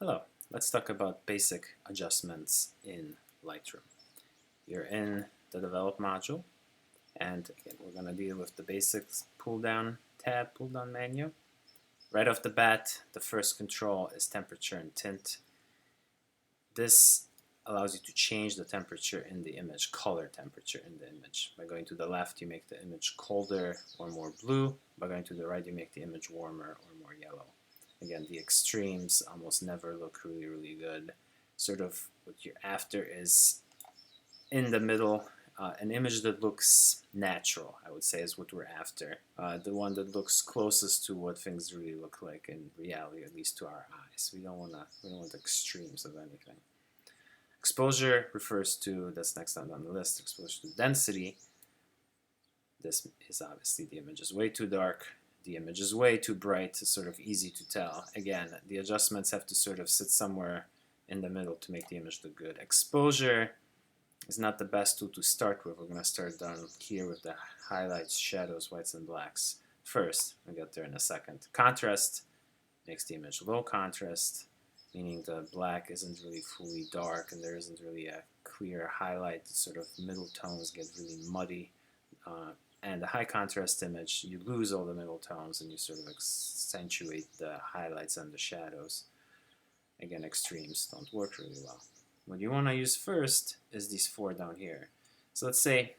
Hello, let's talk about basic adjustments in Lightroom. You're in the Develop module, and again, we're going to deal with the basics pull-down tab, pull-down menu. Right off the bat, the first control is temperature and tint. This allows you to change the temperature in the image, color temperature in the image. By going to the left, you make the image colder or more blue. By going to the right, you make the image warmer or more yellow. Again, the extremes almost never look really, really good. Sort of what you're after is in the middle, an image that looks natural, I would say, is what we're after. The one that looks closest to what things really look like in reality, at least to our eyes. We don't want extremes of anything. Exposure refers to, that's next on the list, exposure to density. This is obviously the image is way too dark, the image is way too bright, it's sort of easy to tell. Again, the adjustments have to sort of sit somewhere in the middle to make the image look good. Exposure is not the best tool to start with. We're going to start down here with the highlights, shadows, whites, and blacks first. I'll get there in a second. Contrast makes the image low contrast, meaning the black isn't really fully dark and there isn't really a clear highlight. Sort of middle tones get really muddy. And the high contrast image, you lose all the middle tones and you sort of accentuate the highlights and the shadows. Again, extremes don't work really well. What you want to use first is these four down here. So let's say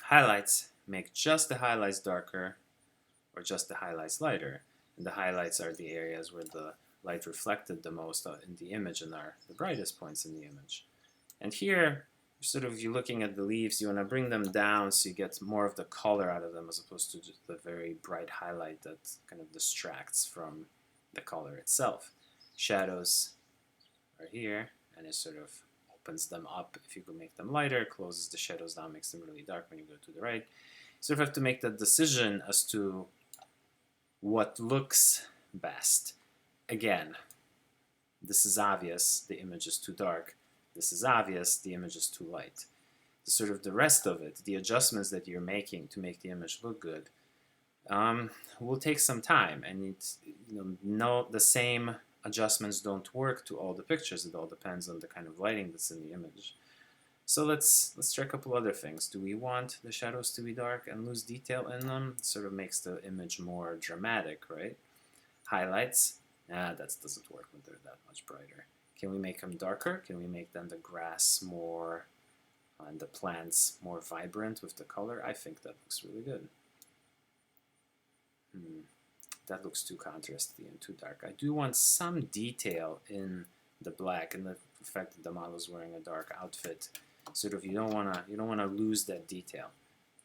highlights, make just the highlights darker or just the highlights lighter. And the highlights are the areas where the light reflected the most in the image and are the brightest points in the image. And here, sort of you're looking at the leaves, you want to bring them down so you get more of the color out of them as opposed to just the very bright highlight that kind of distracts from the color itself. Shadows are here, and it sort of opens them up. If you could make them lighter, closes the shadows down, makes them really dark when you go to the right. You sort of have to make that decision as to what looks best. Again, this is obvious, the image is too dark. This is obvious, the image is too light. Sort of the rest of it, the adjustments that you're making to make the image look good, will take some time, and it's, the same adjustments don't work to all the pictures. It all depends on the kind of lighting that's in the image. So let's try a couple other things. Do we want the shadows to be dark and lose detail in them? It sort of makes the image more dramatic, right? Highlights, that doesn't work when they're that much brighter. Can we make them darker? Can we make then the grass more and the plants more vibrant with the color? I think that looks really good. That looks too contrasty and too dark. I do want some detail in the black and the fact that the model is wearing a dark outfit. Sort of you don't wanna lose that detail.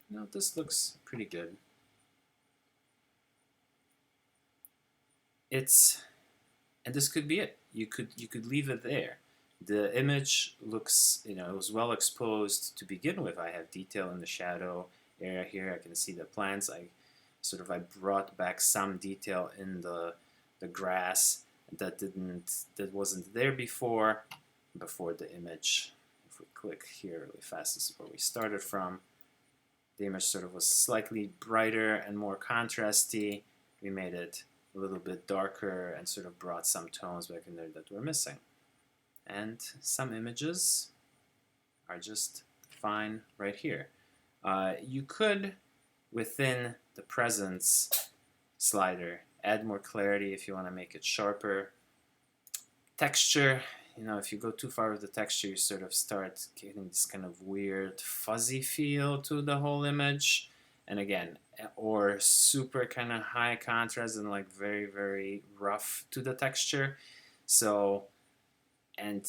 No, this looks pretty good. And this could be it. You could leave it there. The image looks, it was well exposed to begin with. I have detail in the shadow area here. I can see the plants. I brought back some detail in the grass that wasn't there before the image. If we click here really fast, this is where we started from. The image sort of was slightly brighter and more contrasty. We made it a little bit darker and sort of brought some tones back in there that were missing. And some images are just fine right here. You could, within the presence slider, add more clarity if you want to make it sharper. Texture, if you go too far with the texture, you sort of start getting this kind of weird fuzzy feel to the whole image. And again, or super kind of high contrast and like very, very rough to the texture. So, and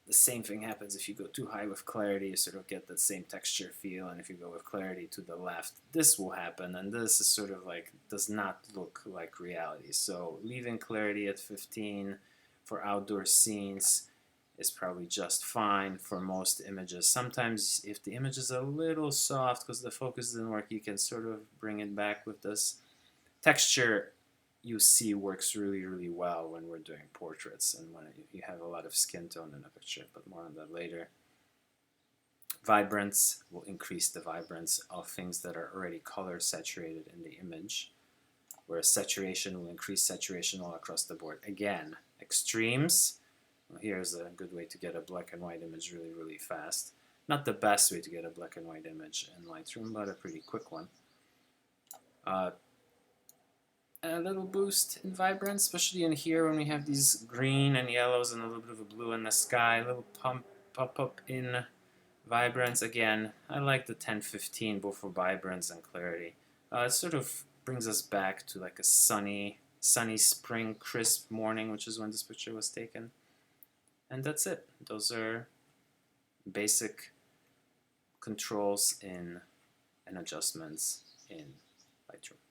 the same thing happens if you go too high with clarity, you sort of get that same texture feel, and if you go with clarity to the left, this will happen, and this is sort of like, does not look like reality. So leaving clarity at 15 for outdoor scenes is probably just fine for most images. Sometimes if the image is a little soft because the focus didn't work, you can sort of bring it back with this. Texture, you see, works really, really well when we're doing portraits and when you have a lot of skin tone in a picture, but more on that later. Vibrance will increase the vibrance of things that are already color saturated in the image. whereas saturation will increase saturation all across the board. Again, extremes. Well, here's a good way to get a black and white image really fast. Not the best way to get a black and white image in Lightroom, but a pretty quick one. A little boost in vibrance, especially in here when we have these green and yellows and a little bit of a blue in the sky. A little pump up in vibrance. Again, I like the 10-15 both for vibrance and clarity. It sort of brings us back to like a sunny spring crisp morning, which is when this picture was taken. And that's it. Those are basic controls and adjustments in Lightroom.